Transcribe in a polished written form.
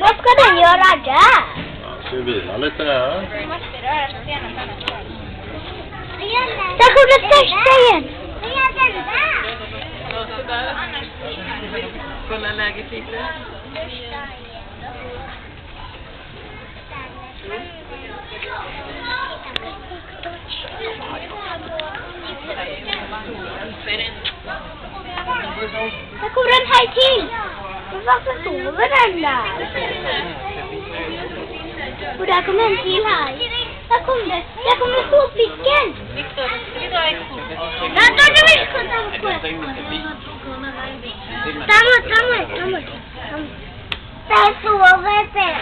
Vad ska den göra där? Ska vi vila lite här? Vi måste röra sig senare på annat håll. Där kommer det största igen. Kolla läget lite. Där kommer en här till. Men varför sover den där? Och där kommer en till här. Där kommer sopfisken. Viktor, ska vi dra en kort? Där sover det.